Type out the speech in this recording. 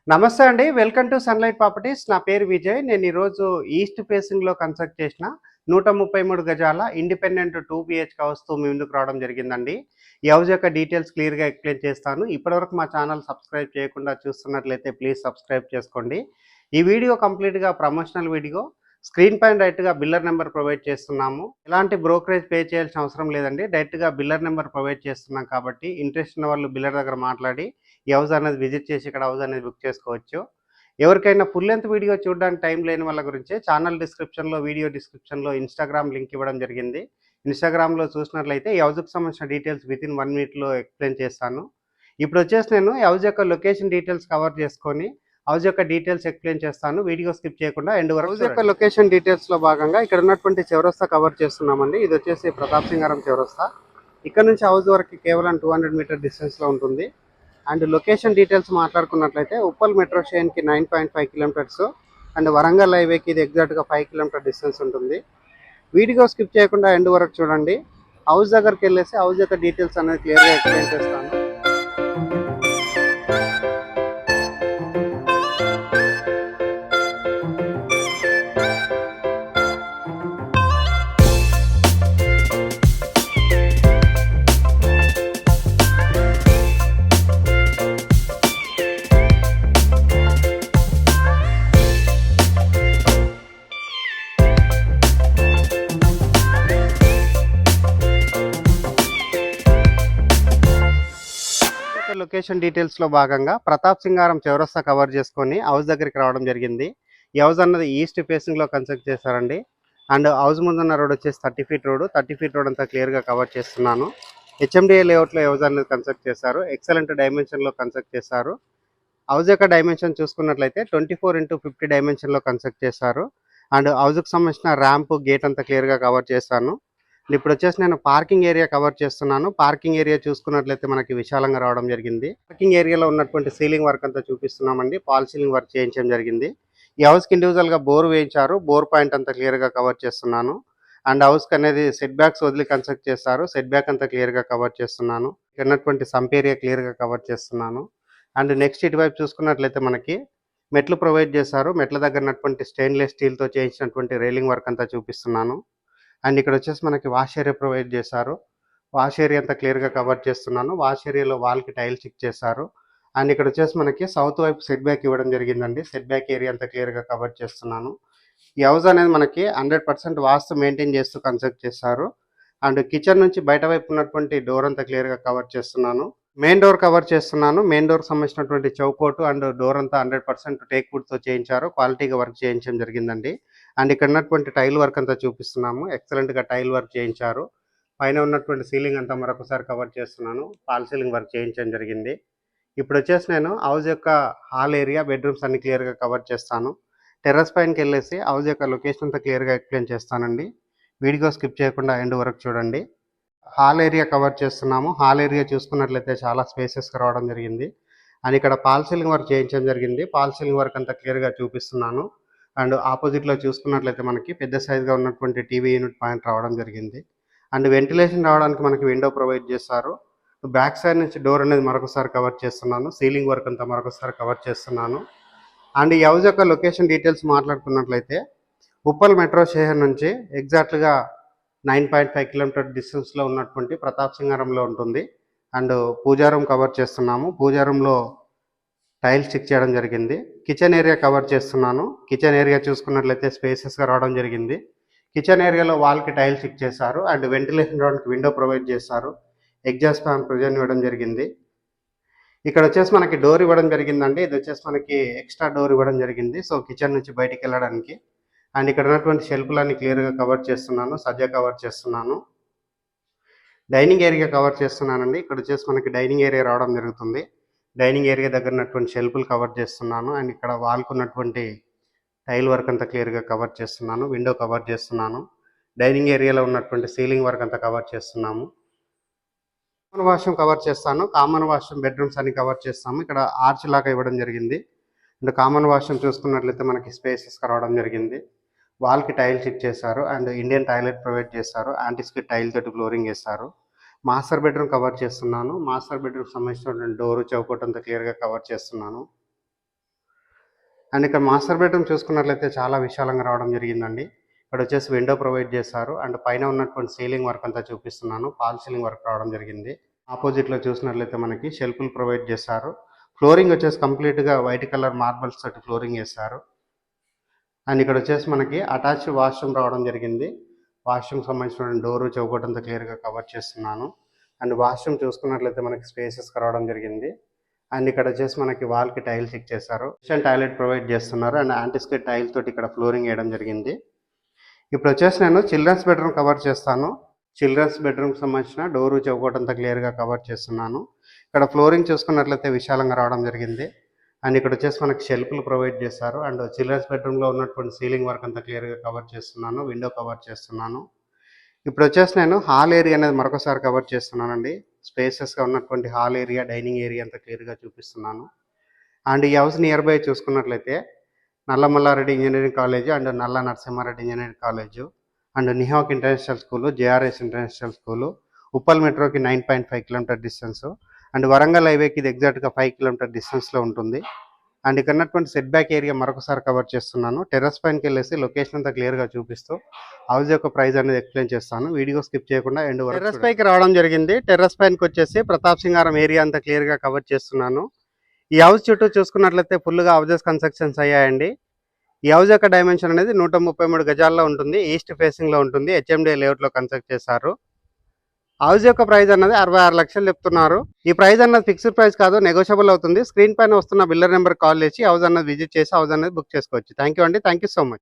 నమస్తే అండి. Welcome to sunlight properties. నా పేరు విజయ్. నేను ఈరోజు ఈస్ట్ ఫేసింగ్‌లో కన్స్ట్రక్ట్ చేసిన 133 గజాల ఇండిపెండెంట్ 2 బీహెచ్‌కే హౌస్‌తో మీ ముందుకు రావడం జరిగిందండి. ఈ హౌస్ యొక్క డీటెయిల్స్ క్లియర్‌గా ఎక్స్‌ప్లెయిన్ చేస్తాను. ఇప్పటివరకు మా ఛానల్ సబ్స్క్రైబ్ చేయకుండా చూస్తున్నట్లయితే ప్లీజ్ సబ్స్క్రైబ్ చేసుకోండి. ఈ వీడియో కంప్లీట్‌గా ప్రమోషనల్ వీడియో. స్క్రీన్ పైన డైరెక్ట్‌గా బిల్లర్ నంబర్ ప్రొవైడ్ చేస్తున్నాము. ఎలాంటి బ్రోకరేజ్ పే చేయాల్సిన అవసరం లేదండి. డైరెక్ట్‌గా బిల్లర్ నంబర్ ప్రొవైడ్ చేస్తున్నాం కాబట్టి ఇంట్రెస్ట్ ఉన్న వాళ్ళు బిల్లర్ దగ్గర మాట్లాడి ఈ హౌస్ అనేది విజిట్ చేసి ఇక్కడ హౌస్ అనేది బుక్ చేసుకోవచ్చు. ఎవరికైనా ఫుల్ లెంత్ వీడియో చూడడానికి టైం లేని వాళ్ళ గురించి ఛానల్ డిస్క్రిప్షన్‌లో, వీడియో డిస్క్రిప్షన్‌లో ఇన్‌స్టాగ్రామ్ లింక్ ఇవ్వడం జరిగింది. ఇన్‌స్టాగ్రామ్‌లో చూసినట్లయితే ఈ హౌస్‌కి సంబంధించిన డీటెయిల్స్ వితిన్ 1 మినిట్‌లో ఎక్స్‌ప్లెయిన్ చేస్తాను. ఇప్పుడొచ్చేసి నేను ఈ హౌస్ యొక్క లొకేషన్ డీటెయిల్స్ కవర్ చేసుకొని, హౌస్ యొక్క డీటెయిల్స్ ఎక్స్‌ప్లెయిన్ చేస్తాను. వీడియో స్కిప్ చేయకుండా ఎండ్ వరకు హౌస్ యొక్క లొకేషన్ డీటెయిల్స్‌లో భాగంగా ఇక్కడ ఉన్నటువంటి చౌరస్తా కవర్ చేస్తున్నామండి. ఇదొచ్చేసి ప్రతాప్ సింగారం చౌరస్తా. ఇక్కడ నుంచి హౌస్ వరకు కేవలం 200 మీటర్ డిస్టెన్స్‌లో ఉంటుంది. అండ్ లొకేషన్ డీటెయిల్స్ మాట్లాడుకున్నట్లయితే ఉప్పల్ మెట్రో స్టేషన్కి 9.5 కిలోమీటర్స్ అండ్ వరంగల్ హైవేకి ఇది ఎగ్జాక్ట్గా 5 కిలోమీటర్ డిస్టెన్స్ ఉంటుంది. వీడియో స్కిప్ చేయకుండా ఎండ్ వరకు చూడండి. హౌస్ దగ్గరికి వెళ్ళేసి హౌస్ యొక్క డీటెయిల్స్ అనేది క్లియర్గా ఎక్స్ప్లెయిన్ చేస్తాను. లొకేషన్ డీటెయిల్స్లో భాగంగా ప్రతాప్ సింగారం చౌరస్తా కవర్ చేసుకొని హౌస్ దగ్గరికి రావడం జరిగింది. ఈ హౌస్ అన్నది ఈస్ట్ ఫేసింగ్లో కన్స్ట్రక్ట్ చేశారండి. అండ్ హౌస్ ముందున్న రోడ్ వచ్చేసి 30 ఫీట్ రోడ్. 30 ఫీట్ రోడ్ అంతా క్లియర్గా కవర్ చేస్తున్నాను. హెచ్ఎండిఏ లేఅవుట్లో హౌస్ అనేది కన్స్ట్రక్ట్ చేశారు. ఎక్సలెంట్ డైమెన్షన్లో కన్స్ట్రక్ట్ చేశారు. హౌస్ యొక్క డైమెన్షన్ చూసుకున్నట్లయితే 24x50 డైమెన్షన్లో కన్స్ట్రక్ట్ చేశారు. అండ్ హౌస్కి సంబంధించిన ర్యాంప్ గేట్ అంతా క్లియర్గా కవర్ చేశాను. ఇప్పుడు వచ్చేసి నేను పార్కింగ్ ఏరియా కవర్ చేస్తున్నాను. పార్కింగ్ ఏరియా చూసుకున్నట్లయితే మనకి విశాలంగా రావడం జరిగింది. పార్కింగ్ ఏరియాలో ఉన్నటువంటి సీలింగ్ వర్క్ అంతా చూపిస్తున్నామండి. ఫాల్ సీలింగ్ వర్క్ చేయించడం జరిగింది. ఈ హౌస్కి ఇండివిజువల్గా బోర్ వేయించారు. బోర్ పాయింట్ అంతా క్లియర్గా కవర్ చేస్తున్నాను. అండ్ హౌస్కి అనేది సెట్ బ్యాక్స్ వదిలి కన్స్ట్రక్ట్ చేస్తారు. సెట్ బ్యాక్ అంతా క్లియర్గా కవర్ చేస్తున్నాను. ఇక్కడ ఉన్నటువంటి సంప్ ఏరియా క్లియర్గా కవర్ చేస్తున్నాను. అండ్ నెక్స్ట్ ఇటువైపు చూసుకున్నట్లయితే మనకి మెట్లు ప్రొవైడ్ చేశారు. మెట్ల దగ్గర ఉన్నటువంటి స్టెయిన్లెస్ స్టీల్తో చేయించినటువంటి రైలింగ్ వర్క్ అంతా చూపిస్తున్నాను. అండ్ ఇక్కడ వచ్చేసి మనకి వాష్ ఏరియా ప్రొవైడ్ చేశారు. వాష్ ఏరియా అంతా క్లియర్గా కవర్ చేస్తున్నాను. వాష్ ఏరియాలో వాల్కి టైల్ చెక్ చేశారు. అండ్ ఇక్కడ వచ్చేసి మనకి సౌత్ వైపు సెట్ బ్యాక్ ఇవ్వడం జరిగిందండి. సెట్ బ్యాక్ ఏరియా అంతా క్లియర్గా కవర్ చేస్తున్నాను. ఈ హౌస్ అనేది మనకి 100% వాస్తు మెయింటైన్ చేస్తూ కన్స్ట్రక్ట్ చేశారు. అండ్ కిచెన్ నుంచి బయట వైపు ఉన్నటువంటి డోర్ అంతా క్లియర్గా కవర్ చేస్తున్నాను. మెయిన్ డోర్ కవర్ చేస్తున్నాను. మెయిన్ డోర్కి సంబంధించినటువంటి చౌకోటు అండ్ డోర్ అంతా 100% టేక్ వుడ్తో చేయించారు. క్వాలిటీగా వర్క్ చేయించడం జరిగిందండి. అండ్ ఇక్కడ ఉన్నటువంటి టైల్ వర్క్ అంతా చూపిస్తున్నాము. ఎక్సలెంట్గా టైల్ వర్క్ చేయించారు. పైన ఉన్నటువంటి సీలింగ్ అంతా మరొకసారి కవర్ చేస్తున్నాను. ఫాల్ సీలింగ్ వర్క్ చేయించడం జరిగింది. ఇప్పుడు వచ్చేసి నేను హౌస్ యొక్క హాల్ ఏరియా, బెడ్రూమ్స్ అన్ని క్లియర్గా కవర్ చేస్తాను. టెర్రస్ పైనకి వెళ్ళేసి హౌస్ యొక్క లొకేషన్ అంతా క్లియర్గా ఎక్స్ప్లెయిన్ చేస్తానండి. వీడియో స్కిప్ చేయకుండా ఎండ్ వరకు చూడండి. హాల్ ఏరియా కవర్ చేస్తున్నాము. హాల్ ఏరియా చూసుకున్నట్లయితే చాలా స్పేసెస్గా రావడం జరిగింది. అండ్ ఇక్కడ ఫాల్ సీలింగ్ వర్క్ చేయించడం జరిగింది. ఫాల్ సీలింగ్ వర్క్ అంతా క్లియర్గా చూపిస్తున్నాను. అండ్ ఆపోజిట్లో చూసుకున్నట్లయితే మనకి పెద్ద సైజ్గా ఉన్నటువంటి టీవీ యూనిట్ పాయింట్ రావడం జరిగింది. అండ్ వెంటిలేషన్ రావడానికి మనకి విండో ప్రొవైడ్ చేస్తారు. బ్యాక్ సైడ్ నుంచి డోర్ అనేది మరొకసారి కవర్ చేస్తున్నాను. సీలింగ్ వర్క్ అంతా మరొకసారి కవర్ చేస్తున్నాను. అండ్ ఈ హౌస్ యొక్క లొకేషన్ డీటెయిల్స్ మాట్లాడుకున్నట్లయితే ఉప్పల్ మెట్రో స్టేషన్ నుంచి ఎగ్జాక్ట్గా 9.5 కిలోమీటర్ డిస్టెన్స్లో ఉన్నటువంటి ప్రతాప్ సింగారంలో ఉంటుంది. అండ్ పూజా రూమ్ కవర్ చేస్తున్నాము. పూజా రూమ్లో టైల్స్ చెక్ చేయడం జరిగింది. కిచెన్ ఏరియా కవర్ చేస్తున్నాను. కిచెన్ ఏరియా చూసుకున్నట్లయితే స్పేసెస్గా రావడం జరిగింది. కిచెన్ ఏరియాలో వాల్కి టైల్స్ చెక్ చేశారు. అండ్ వెంటిలేషన్ రావడానికి విండో ప్రొవైడ్ చేశారు. ఎగ్జాస్ట్ ఫ్యాన్ ప్రొవిజన్ ఇవ్వడం జరిగింది. ఇక్కడ వచ్చేసి మనకి డోర్ ఇవ్వడం జరిగిందండి. ఇది వచ్చేసి మనకి ఎక్స్ట్రా డోర్ ఇవ్వడం జరిగింది. సో కిచెన్ నుంచి బయటికి వెళ్ళడానికి. అండ్ ఇక్కడ ఉన్నటువంటి షెల్ఫ్లన్నీ క్లియర్గా కవర్ చేస్తున్నాను. సజ్జా కవర్ చేస్తున్నాను. డైనింగ్ ఏరియా కవర్ చేస్తున్నానండి. ఇక్కడ వచ్చేసి మనకి డైనింగ్ ఏరియా రావడం జరుగుతుంది. డైనింగ్ ఏరియా దగ్గర ఉన్నటువంటి షెల్ఫ్లు కవర్ చేస్తున్నాను. అండ్ ఇక్కడ వాల్కు ఉన్నటువంటి టైల్ వర్క్ అంతా క్లియర్గా కవర్ చేస్తున్నాను. విండో కవర్ చేస్తున్నాను. డైనింగ్ ఏరియాలో ఉన్నటువంటి సీలింగ్ వర్క్ అంతా కవర్ చేస్తున్నాము. కామన్ వాష్రూమ్ కవర్ చేస్తాను. కామన్ వాష్రూమ్ బెడ్రూమ్స్ అన్ని కవర్ చేస్తాము. ఇక్కడ ఆర్చ్ లాగా ఇవ్వడం జరిగింది. అండ్ కామన్ వాష్రూమ్ చూసుకున్నట్లయితే మనకి స్పేసెస్గా రావడం జరిగింది. వాల్కి టైల్స్ ఇచ్చేసారు. అండ్ ఇండియన్ టాయిలెట్ ప్రొవైడ్ చేస్తారు. యాంటీస్కిడ్ టైల్ తోటి ఫ్లోరింగ్ వేస్తారు. మాస్టర్ బెడ్రూమ్ కవర్ చేస్తున్నాను. మాస్టర్ బెడ్రూమ్ సంబంధించినటువంటి డోరు చౌకట్ అంతా క్లియర్గా కవర్ చేస్తున్నాను. అండ్ ఇక్కడ మాస్టర్ బెడ్రూమ్ చూసుకున్నట్లయితే చాలా విశాలంగా రావడం జరిగిందండి. ఇక్కడ వచ్చేసి విండో ప్రొవైడ్ చేశారు. అండ్ పైన ఉన్నటువంటి సీలింగ్ వర్క్ అంతా చూపిస్తున్నాను. ఫాల్ సీలింగ్ వర్క్ రావడం జరిగింది. ఆపోజిట్లో చూసినట్లయితే మనకి షెల్ఫ్లు ప్రొవైడ్ చేశారు. ఫ్లోరింగ్ వచ్చేసి కంప్లీట్గా వైట్ కలర్ మార్బల్స్ తోటి ఫ్లోరింగ్ వేశారు. అండ్ ఇక్కడ వచ్చేసి మనకి అటాచ్డ్ వాష్రూమ్ రావడం జరిగింది. వాష్రూమ్ సంబంధించిన డోరు చౌకటంతా క్లియర్గా కవర్ చేస్తున్నాను. అండ్ వాష్రూమ్ చూసుకున్నట్లయితే మనకి స్పేసెస్గా రావడం జరిగింది. అండ్ ఇక్కడ వచ్చేసి మనకి వాల్కి టైల్స్ ఇచ్చేసారు. కిచెన్ టాయిలెట్ ప్రొవైడ్ చేస్తున్నారు. అండ్ యాంటిస్కేట్ టైల్ తోటి ఇక్కడ ఫ్లోరింగ్ వేయడం జరిగింది. ఇప్పుడు వచ్చేసి నేను చిల్డ్రన్స్ బెడ్రూమ్ కవర్ చేస్తాను. చిల్డ్రన్స్ బెడ్రూమ్కి సంబంధించిన డోరు చౌకటంతా క్లియర్గా కవర్ చేస్తున్నాను. ఇక్కడ ఫ్లోరింగ్ చూసుకున్నట్లయితే విశాలంగా రావడం జరిగింది. అండ్ ఇక్కడ వచ్చేసి మనకి షెల్ఫ్లు ప్రొవైడ్ చేశారు. అండ్ చిల్డ్రన్స్ బెడ్రూమ్లో ఉన్నటువంటి సీలింగ్ వర్క్ అంతా క్లియర్గా కవర్ చేస్తున్నాను. విండో కవర్ చేస్తున్నాను. ఇప్పుడు వచ్చేసి నేను హాల్ ఏరియా అనేది మరొకసారి కవర్ చేస్తున్నానండి. స్పేసెస్గా ఉన్నటువంటి హాల్ ఏరియా, డైనింగ్ ఏరియా అంతా క్లియర్గా చూపిస్తున్నాను. అండ్ ఈ హౌస్ నియర్ బై చూసుకున్నట్లయితే Nalla Malla Reddy engineering college and Nalla Narasimha Reddy engineering college and నిహాక్ international school, JRS international school, Uppal మెట్రోకి 9.5 కిలోమీటర్ డిస్టెన్స్ అండ్ వరంగల్ హైవేకి ఇది ఎగ్జాక్ట్గా 5 కిలోమీటర్ డిస్టెన్స్లో ఉంటుంది. అండ్ ఇక్కడ ఉన్నటువంటి సెట్ బ్యాక్ ఏరియా మరొకసారి కవర్ చేస్తున్నాను. టెర్రస్ పైనకి వెళ్ళేసి లొకేషన్ అంతా క్లియర్గా చూపిస్తూ హౌస్ యొక్క ప్రైస్ అనేది ఎక్స్ప్లెయిన్ చేస్తాను. వీడియో స్కిప్ చేయకుండా ఎండ్ వరకు. టెర్రస్ పైకి రావడం జరిగింది. టెర్రస్ పైనకి వచ్చేసి ప్రతాప్ సింగారం ఏరియా అంతా క్లియర్గా కవర్ చేస్తున్నాను. ఈ హౌస్ చుట్టూ చూసుకున్నట్లయితే ఫుల్గా హౌజెస్ కన్స్ట్రక్షన్స్ అయ్యాయండి. ఈ హౌస్ యొక్క డైమెన్షన్ అనేది 133 గజాల్లో ఉంటుంది. ఈస్ట్ ఫేసింగ్లో ఉంటుంది. హెచ్ఎండి లేఅవుట్లో కన్స్ట్రక్ట్ చేశారు. హౌస్ యొక్క ప్రైస్ అన్నది 66 లక్షలు చెప్తున్నారు. ఈ ప్రైస్ అన్నది ఫిక్స్డ్ ప్రైస్ కాదు, నెగోషియబుల్ అవుతుంది. స్క్రీన్ పైన వస్తున్న బిల్లర్ నెంబర్ కాల్ చేసి హౌస్ అన్నది విజిట్ చేసి హౌస్ అన్నది బుక్ చేసుకోవచ్చు. థ్యాంక్ యూ అండి. Thank you so much.